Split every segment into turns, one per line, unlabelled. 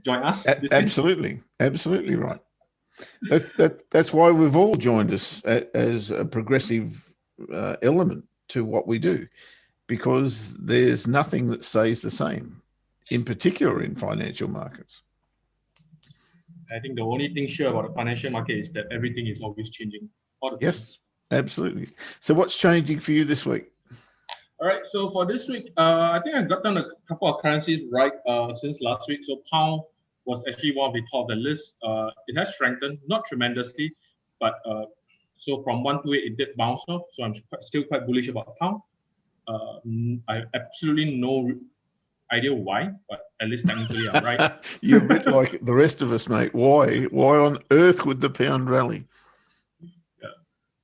join us.
Absolutely right. That's why we've all joined us as a progressive element to what we do, because there's nothing that stays the same, in particular in financial markets.
I think the only thing sure about the financial market is that everything is always changing.
Yes, absolutely. So what's changing for you this week?
All right, so for this week, I think I've gotten a couple of currencies right since last week. So pound was actually one of the top of the list. It has strengthened, not tremendously, but so from 128 it did bounce off. So I'm still quite bullish about pound. I have absolutely no idea why, but at least technically I'm right.
You're a bit like the rest of us, mate. Why on earth would the pound rally?
Yeah.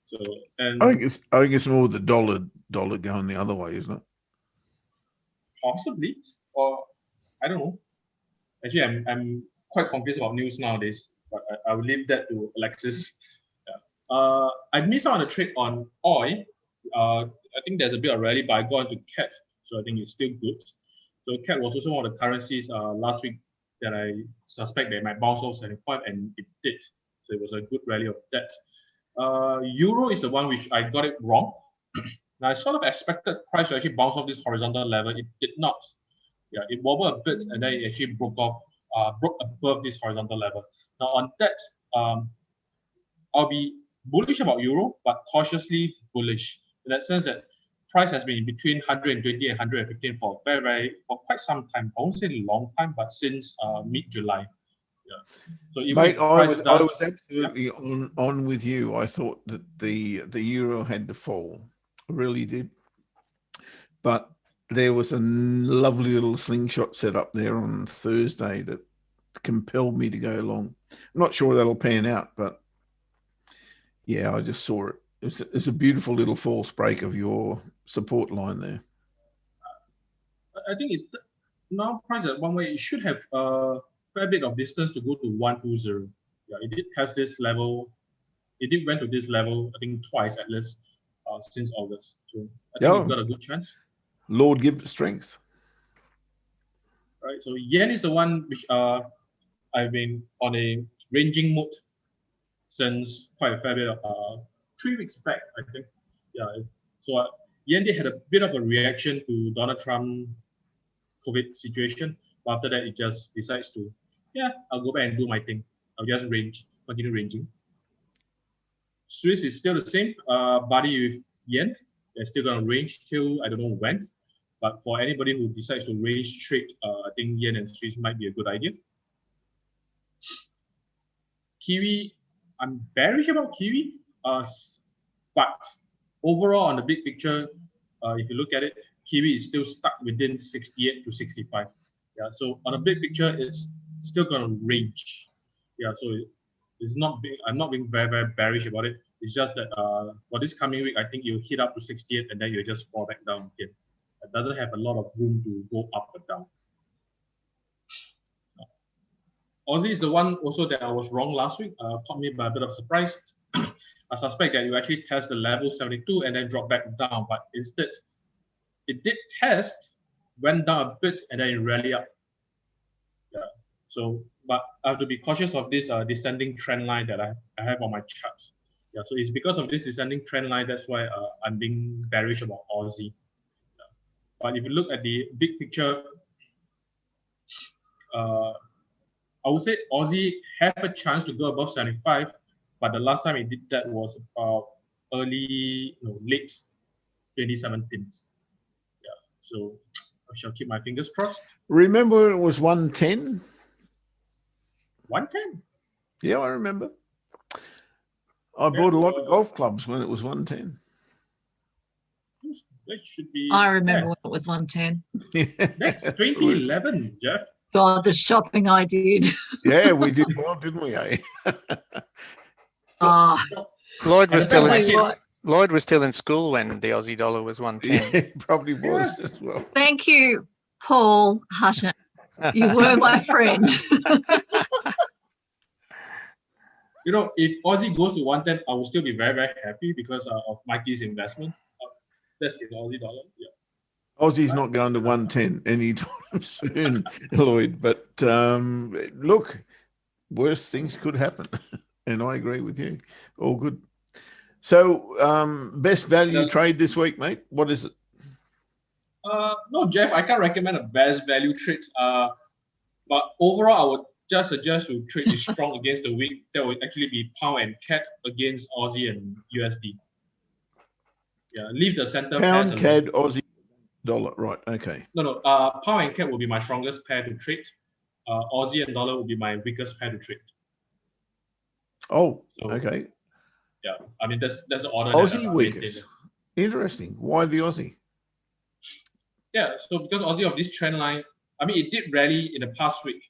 So and
I think it's more the dollar going the other way, isn't it?
Possibly, or I don't know. Actually, I'm quite confused about news nowadays, but I will leave that to Alexis. Yeah. I missed out on a trade on oil. I think there's a bit of rally, but I got into CAT, so I think it's still good. So CAT was also one of the currencies last week that I suspect they might bounce off 75, and it did. So it was a good rally of that. Euro is the one which I got it wrong. Now, I sort of expected price to actually bounce off this horizontal level. It did not. Yeah, it wobbled a bit and then it actually broke above this horizontal level. Now on that, I'll be bullish about euro, but cautiously bullish in that sense that price has been between 120 and 115 for for quite some time. I won't say a long time, but since mid-July. Yeah. So even
Mate, I was absolutely
yeah.
on with you. I thought that the euro had to fall. I really did. But there was a lovely little slingshot set up there on Thursday that compelled me to go long. I'm not sure that'll pan out, but yeah, I just saw it. It's a beautiful little false break of your support line there.
I think it now priced at one way. It should have a fair bit of distance to go to 120. Yeah, it did test this level. It did went to this level, I think twice at least, since August. So I think you've got a good chance.
Lord give strength.
Right. So yen is the one which I've been on a ranging mode since quite a fair bit of 3 weeks back, I think. Yeah. So yen did had a bit of a reaction to Donald Trump COVID situation. But after that, it just decides to, yeah, I'll go back and do my thing. I'll just continue ranging. Swiss is still the same. Buddy with yen, they're still gonna range till I don't know when. But for anybody who decides to range trade, I think yen and Swiss might be a good idea. Kiwi, I'm bearish about Kiwi, but overall on the big picture, if you look at it, Kiwi is still stuck within 68 to 65. Yeah, so on a big picture, it's still gonna range. Yeah, so it's not big. I'm not being very bearish about it. It's just that for this coming week, I think you'll hit up to 68 and then you'll just fall back down again. It doesn't have a lot of room to go up or down. Aussie is the one also that I was wrong last week. Caught me by a bit of surprise. I suspect that you actually test the level 72 and then drop back down, but instead it did test, went down a bit, and then it rallied up. Yeah. So, but I have to be cautious of this descending trend line that I have on my charts. Yeah. So it's because of this descending trend line that's why I'm being bearish about Aussie. Yeah. But if you look at the big picture, I would say Aussie have a chance to go above 75, but the last time it did that was late 2017. Yeah, so I shall keep my fingers crossed.
Remember it was 110?
110?
Yeah, I remember. I bought a lot of golf clubs when it was 110.
That should be.
I remember when it was 110.
That's 2011, Geoff.
God, the shopping I did.
Yeah, we did well, didn't we? Eh?
Lloyd was still in school when the Aussie dollar was 110.
Yeah, probably was as well.
Thank you, Paul Hutton. You were my friend.
You know, if Aussie goes to 110, I will still be very happy because of Mikey's investment. That's the Aussie dollar. Yeah.
Aussie's not going to 110 anytime soon, Lloyd. But look, worse things could happen. And I agree with you. All good. So best value trade this week, mate? What is it?
No, Geoff, I can't recommend a best value trade. But overall, I would just suggest to trade the strong against the weak. That would actually be pound and CAD against Aussie and USD. Yeah, leave the center pairs
Pound,
alone.
CAD, Aussie, dollar. Right. Okay.
No. Pound and CAD will be my strongest pair to trade. Aussie and dollar will be my weakest pair to trade.
Oh,
So,
okay.
Yeah, I mean that's the order.
Aussie weakest. Interesting. Why the Aussie?
Yeah, so because Aussie of this trend line, I mean, it did rally in the past week.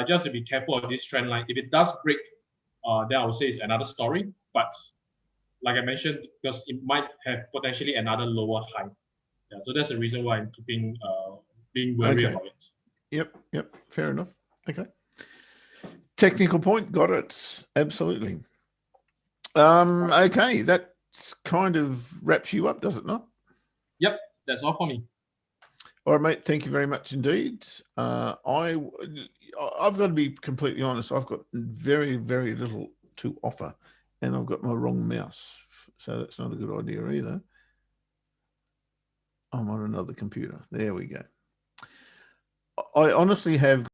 Just to be careful of this trend line. If it does break, then I would say it's another story. But like I mentioned, because it might have potentially another lower high. Yeah, so that's the reason why I'm keeping being wary about it.
Yep. Fair enough. Okay. Technical point, got it. Absolutely. Okay, that kind of wraps you up, does it not?
Yep, that's all for me.
All right, mate. Thank you very much indeed. I've got to be completely honest. I've got very, very little to offer, and I've got my wrong mouse, so that's not a good idea either. I'm on another computer. There we go. I honestly have